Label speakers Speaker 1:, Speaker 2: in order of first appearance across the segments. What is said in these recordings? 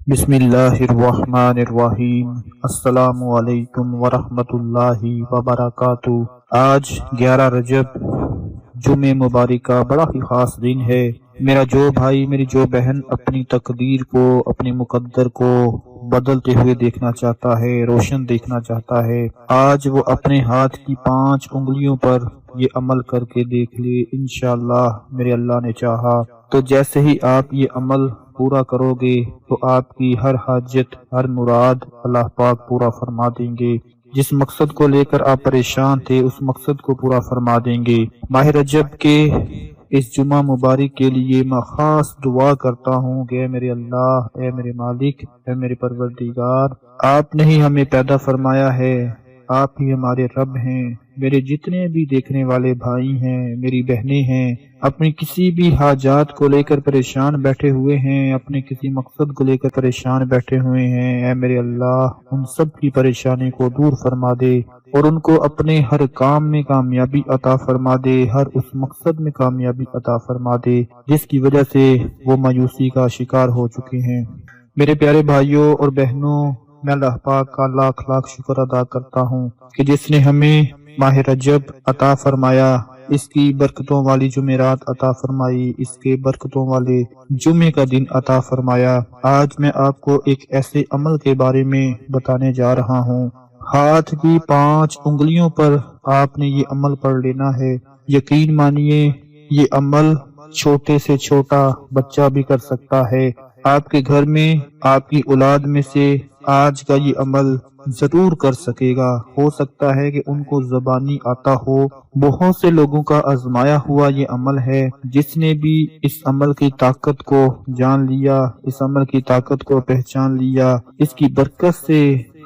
Speaker 1: بسم اللہ الرحمن الرحیم۔ السلام علیکم ورحمۃ اللہ وبرکاتہ۔ آج 11 رجب جمعہ مبارک کا بڑا ہی خاص دن ہے۔ میرا جو بھائی میری جو بہن اپنی تقدیر کو اپنی مقدر کو بدلتے ہوئے دیکھنا چاہتا ہے، روشن دیکھنا چاہتا ہے، آج وہ اپنے ہاتھ کی 5 انگلیوں پر یہ عمل کر کے دیکھ لے۔ انشاءاللہ میرے اللہ نے چاہا تو جیسے ہی آپ یہ عمل پورا کرو گے تو آپ کی ہر حاجت ہر مراد اللہ پاک پورا فرما دیں گے۔ جس مقصد کو لے کر آپ پریشان تھے اس مقصد کو پورا فرما دیں گے۔ ماہ رجب کے اس جمعہ مبارک کے لیے میں خاص دعا کرتا ہوں کہ اے میرے اللہ، اے میرے مالک، اے میرے پروردگار، آپ نے ہی ہمیں پیدا فرمایا ہے، آپ ہی ہمارے رب ہیں۔ میرے جتنے بھی دیکھنے والے بھائی ہیں، میری بہنیں ہیں، اپنی کسی بھی حاجات کو لے کر پریشان بیٹھے ہوئے ہیں، اپنے کسی مقصد کو لے کر پریشان بیٹھے ہوئے ہیں، اے میرے اللہ ان سب کی پریشانی کو دور فرما دے اور ان کو اپنے ہر کام میں کامیابی عطا فرما دے، ہر اس مقصد میں کامیابی عطا فرما دے جس کی وجہ سے وہ مایوسی کا شکار ہو چکے ہیں۔ میرے پیارے بھائیوں اور بہنوں، میں اللہ پاک کا لاکھ لاکھ شکر ادا کرتا ہوں کہ جس نے ہمیں ماہ رجب عطا فرمایا، اس کی برکتوں والی جمعرات عطا فرمائی، اس کے برکتوں والے جمعے کا دن عطا فرمایا۔ آج میں آپ کو ایک ایسے عمل کے بارے میں بتانے جا رہا ہوں۔ ہاتھ کی 5 انگلیوں پر آپ نے یہ عمل پڑھ لینا ہے۔ یقین مانیے یہ عمل چھوٹے سے چھوٹا بچہ بھی کر سکتا ہے۔ آپ کے گھر میں آپ کی اولاد میں سے آج کا یہ عمل ضرور کر سکے گا۔ ہو سکتا ہے کہ ان کو زبانی آتا ہو۔ بہت سے لوگوں کا آزمایا ہوا یہ عمل ہے۔ جس نے بھی اس عمل کی طاقت کو جان لیا، اس عمل کی طاقت کو پہچان لیا، اس کی برکت سے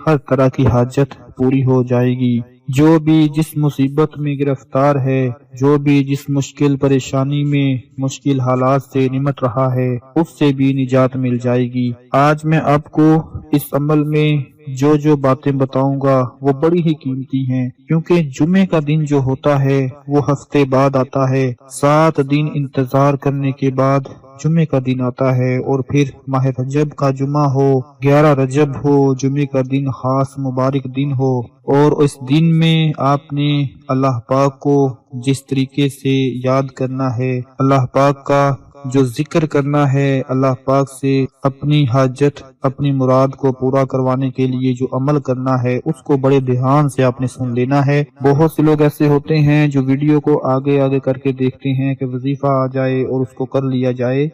Speaker 1: ہر طرح کی حاجت پوری ہو جائے گی۔ جو بھی جس مصیبت میں گرفتار ہے، جو بھی جس مشکل پریشانی میں مشکل حالات سے نمٹ رہا ہے، اس سے بھی نجات مل جائے گی۔ آج میں آپ کو اس عمل میں جو باتیں بتاؤں گا وہ بڑی ہی قیمتی ہیں، کیونکہ جمعے کا دن جو ہوتا ہے وہ ہفتے بعد آتا ہے۔ 7 دن انتظار کرنے کے بعد جمعے کا دن آتا ہے، اور پھر ماہ رجب کا جمعہ ہو، 11 رجب ہو، جمعے کا دن خاص مبارک دن ہو، اور اس دن میں آپ نے اللہ پاک کو جس طریقے سے یاد کرنا ہے، اللہ پاک کا جو ذکر کرنا ہے، اللہ پاک سے اپنی حاجت اپنی مراد کو پورا کروانے کے لیے جو عمل کرنا ہے اس کو بڑے دھیان سے آپ نے سن لینا ہے۔ بہت سے لوگ ایسے ہوتے ہیں جو ویڈیو کو آگے آگے کر کے دیکھتے ہیں کہ وظیفہ آ جائے اور اس کو کر لیا جائے۔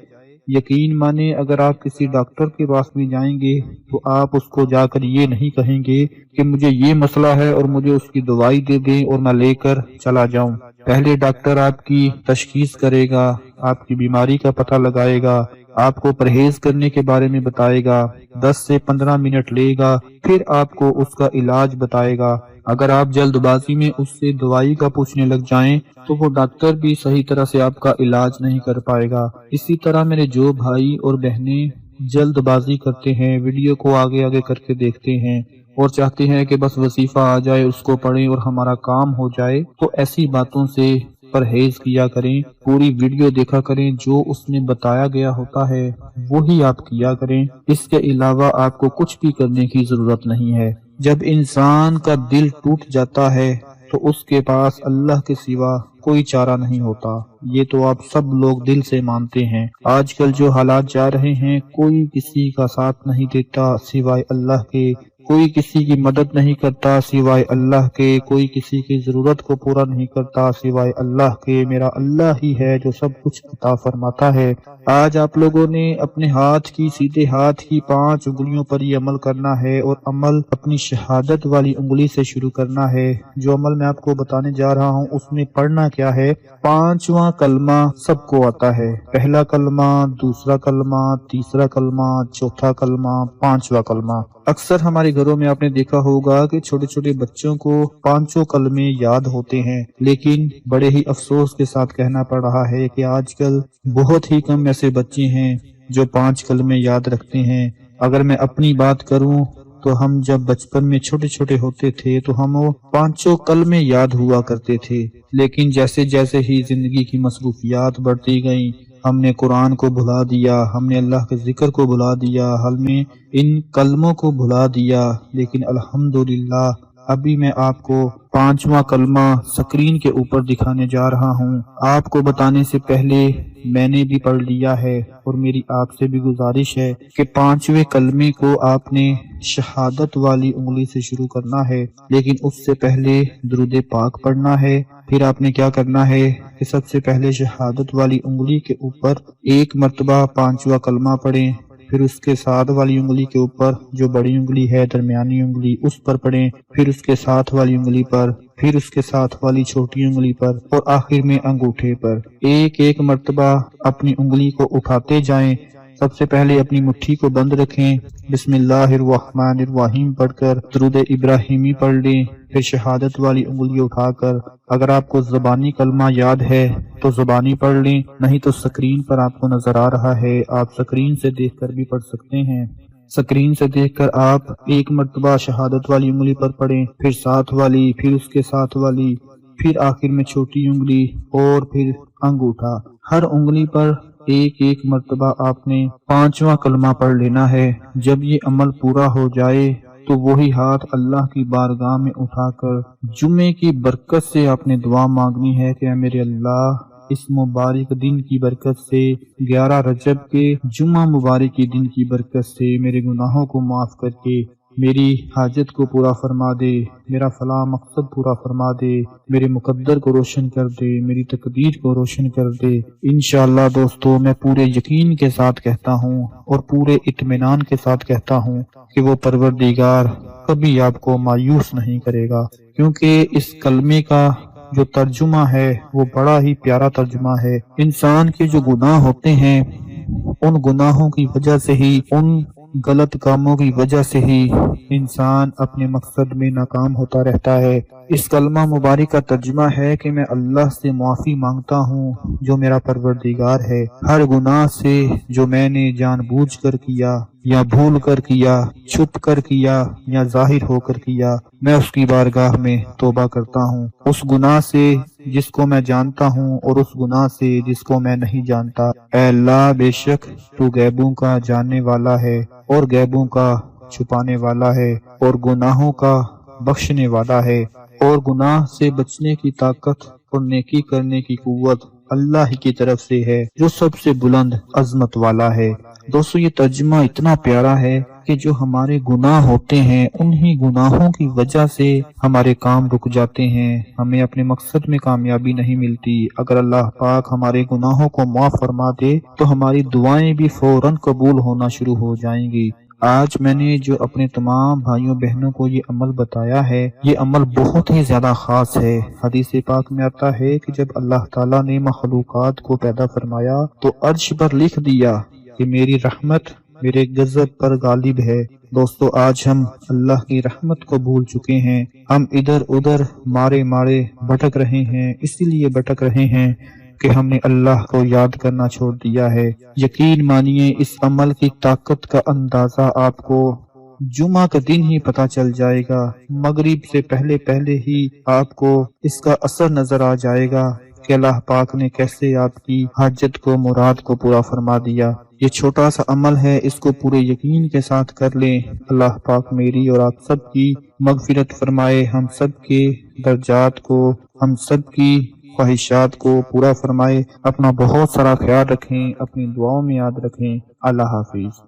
Speaker 1: یقین مانے اگر آپ کسی ڈاکٹر کے پاس بھی جائیں گے تو آپ اس کو جا کر یہ نہیں کہیں گے کہ مجھے یہ مسئلہ ہے اور مجھے اس کی دوائی دے دیں اور میں لے کر چلا جاؤں۔ پہلے ڈاکٹر آپ کی تشخیص کرے گا، آپ کی بیماری کا پتہ لگائے گا، آپ کو پرہیز کرنے کے بارے میں بتائے گا، 10 سے 15 منٹ لے گا، پھر آپ کو اس کا علاج بتائے گا۔ اگر آپ جلد بازی میں اس سے دوائی کا پوچھنے لگ جائیں تو وہ ڈاکٹر بھی صحیح طرح سے آپ کا علاج نہیں کر پائے گا۔ اسی طرح میرے جو بھائی اور بہنیں جلد بازی کرتے ہیں، ویڈیو کو آگے آگے کر کے دیکھتے ہیں اور چاہتے ہیں کہ بس وظیفہ آ جائے، اس کو پڑھیں اور ہمارا کام ہو جائے، تو ایسی باتوں سے پرہیز کیا کریں، پوری ویڈیو دیکھا کریں، جو اس میں بتایا گیا ہوتا ہے وہی آپ کیا کریں۔ اس کے علاوہ آپ کو کچھ بھی کرنے کی ضرورت نہیں ہے۔ جب انسان کا دل ٹوٹ جاتا ہے تو اس کے پاس اللہ کے سوا کوئی چارہ نہیں ہوتا۔ یہ تو آپ سب لوگ دل سے مانتے ہیں۔ آج کل جو حالات جا رہے ہیں، کوئی کسی کا ساتھ نہیں دیتا سوائے اللہ کے، کوئی کسی کی مدد نہیں کرتا سوائے اللہ کے، کوئی کسی کی ضرورت کو پورا نہیں کرتا سوائے اللہ کے۔ میرا اللہ ہی ہے جو سب کچھ عطا فرماتا ہے۔ آج آپ لوگوں نے اپنے ہاتھ کی سیدھے ہاتھ کی 5 انگلیوں پر یہ عمل کرنا ہے، اور عمل اپنی شہادت والی انگلی سے شروع کرنا ہے۔ جو عمل میں آپ کو بتانے جا رہا ہوں اس میں پڑھنا کیا ہے؟ 5واں کلمہ سب کو آتا ہے۔ پہلا کلمہ، دوسرا کلمہ، تیسرا کلمہ، چوتھا کلمہ، 5واں کلمہ۔ اکثر ہمارے گھروں میں آپ نے دیکھا ہوگا کہ چھوٹے چھوٹے بچوں کو 5 کلمے یاد ہوتے ہیں، لیکن بڑے ہی افسوس کے ساتھ کہنا پڑ رہا ہے کہ آج کل بہت ہی کم ایسے بچے ہیں جو 5 کلمے یاد رکھتے ہیں۔ اگر میں اپنی بات کروں تو ہم جب بچپن میں چھوٹے چھوٹے ہوتے تھے تو ہم وہ 5 کلمے یاد ہوا کرتے تھے، لیکن جیسے جیسے ہی زندگی کی مصروفیات بڑھتی گئیں، ہم نے قرآن کو بھلا دیا، ہم نے اللہ کے ذکر کو بھلا دیا، ہم نے ان کلموں کو بھلا دیا، لیکن الحمدللہ ابھی میں آپ کو 5واں کلمہ سکرین کے اوپر دکھانے جا رہا ہوں۔ آپ کو بتانے سے پہلے میں نے بھی پڑھ لیا ہے، اور میری آپ سے بھی گزارش ہے کہ 5ویں کلمے کو آپ نے شہادت والی انگلی سے شروع کرنا ہے، لیکن اس سے پہلے درود پاک پڑھنا ہے۔ پھر آپ نے کیا کرنا ہے کہ سب سے پہلے شہادت والی انگلی کے اوپر 1 مرتبہ 5واں کلمہ پڑھیں، پھر اس کے ساتھ والی انگلی کے اوپر جو بڑی انگلی ہے درمیانی انگلی اس پر پڑھیں، پھر اس کے ساتھ والی انگلی پر، پھر اس کے ساتھ والی چھوٹی انگلی پر، اور آخر میں انگوٹھے پر 1 مرتبہ اپنی انگلی کو اٹھاتے جائیں۔ سب سے پہلے اپنی مٹھی کو بند رکھیں، بسم اللہ الرحمن الرحیم پڑھ کر درود ابراہیمی پڑھ لیں، پھر شہادت والی انگلی اٹھا کر اگر آپ کو زبانی کلمہ یاد ہے تو زبانی پڑھ لیں، نہیں تو سکرین پر آپ کو نظر آ رہا ہے، آپ سکرین سے دیکھ کر بھی پڑھ سکتے ہیں۔ سکرین سے دیکھ کر آپ 1 مرتبہ شہادت والی انگلی پر پڑھیں، پھر ساتھ والی، پھر اس کے ساتھ والی، پھر آخر میں چھوٹی انگلی اور پھر انگوٹھا۔ ہر انگلی پر 1 مرتبہ آپ نے 5واں کلمہ پڑھ لینا ہے۔ جب یہ عمل پورا ہو جائے تو وہی ہاتھ اللہ کی بارگاہ میں اٹھا کر جمعے کی برکت سے آپ نے دعا مانگنی ہے کہ اے میرے اللہ، اس مبارک دن کی برکت سے، 11 رجب کے جمعہ مبارک کے دن کی برکت سے میرے گناہوں کو معاف کر کے میری حاجت کو پورا فرما دے، میرا فلاں مقصد پورا فرما دے، میرے مقدر کو روشن کر دے، میری تقدیر کو روشن کر دے۔ انشاءاللہ دوستو، میں پورے یقین کے ساتھ کہتا ہوں اور پورے اطمینان کے ساتھ کہتا ہوں کہ وہ پروردگار کبھی آپ کو مایوس نہیں کرے گا، کیونکہ اس کلمے کا جو ترجمہ ہے وہ بڑا ہی پیارا ترجمہ ہے۔ انسان کے جو گناہ ہوتے ہیں، ان گناہوں کی وجہ سے ہی، ان غلط کاموں کی وجہ سے ہی انسان اپنے مقصد میں ناکام ہوتا رہتا ہے۔ اس کلمہ مبارک کا ترجمہ ہے کہ میں اللہ سے معافی مانگتا ہوں جو میرا پروردگار ہے، ہر گناہ سے جو میں نے جان بوجھ کر کیا یا بھول کر کیا، چھپ کر کیا یا ظاہر ہو کر کیا، میں اس کی بارگاہ میں توبہ کرتا ہوں، اس گناہ سے جس کو میں جانتا ہوں اور اس گناہ سے جس کو میں نہیں جانتا۔ اے اللہ، بے شک تو غیبوں کا جاننے والا ہے اور غیبوں کا چھپانے والا ہے اور گناہوں کا بخشنے والا ہے، اور گناہ سے بچنے کی طاقت اور نیکی کرنے کی قوت اللہ ہی کی طرف سے ہے جو سب سے بلند عظمت والا ہے۔ دوستو، یہ ترجمہ اتنا پیارا ہے کہ جو ہمارے گناہ ہوتے ہیں انہی گناہوں کی وجہ سے ہمارے کام رک جاتے ہیں، ہمیں اپنے مقصد میں کامیابی نہیں ملتی۔ اگر اللہ پاک ہمارے گناہوں کو معاف فرما دے تو ہماری دعائیں بھی فوراً قبول ہونا شروع ہو جائیں گی۔ آج میں نے جو اپنے تمام بھائیوں بہنوں کو یہ عمل بتایا ہے، یہ عمل بہت ہی زیادہ خاص ہے۔ حدیث پاک میں آتا ہے کہ جب اللہ تعالیٰ نے مخلوقات کو پیدا فرمایا تو عرش پر لکھ دیا کہ میری رحمت میرے غضب پر غالب ہے۔ دوستو، آج ہم اللہ کی رحمت کو بھول چکے ہیں، ہم ادھر ادھر مارے بھٹک رہے ہیں، اسی لیے بھٹک رہے ہیں کہ ہم نے اللہ کو یاد کرنا چھوڑ دیا ہے۔ یقین مانیے، اس عمل کی طاقت کا اندازہ آپ کو جمعہ کا دن ہی پتہ چل جائے گا، مغرب سے پہلے ہی آپ کو اس کا اثر نظر آ جائے گا کہ اللہ پاک نے کیسے آپ کی حاجت کو، مراد کو پورا فرما دیا۔ یہ چھوٹا سا عمل ہے، اس کو پورے یقین کے ساتھ کر لیں۔ اللہ پاک میری اور آپ سب کی مغفرت فرمائے، ہم سب کے درجات کو، ہم سب کی خواہشات کو پورا فرمائے۔ اپنا بہت سارا خیال رکھیں، اپنی دعاؤں میں یاد رکھیں۔ اللہ حافظ۔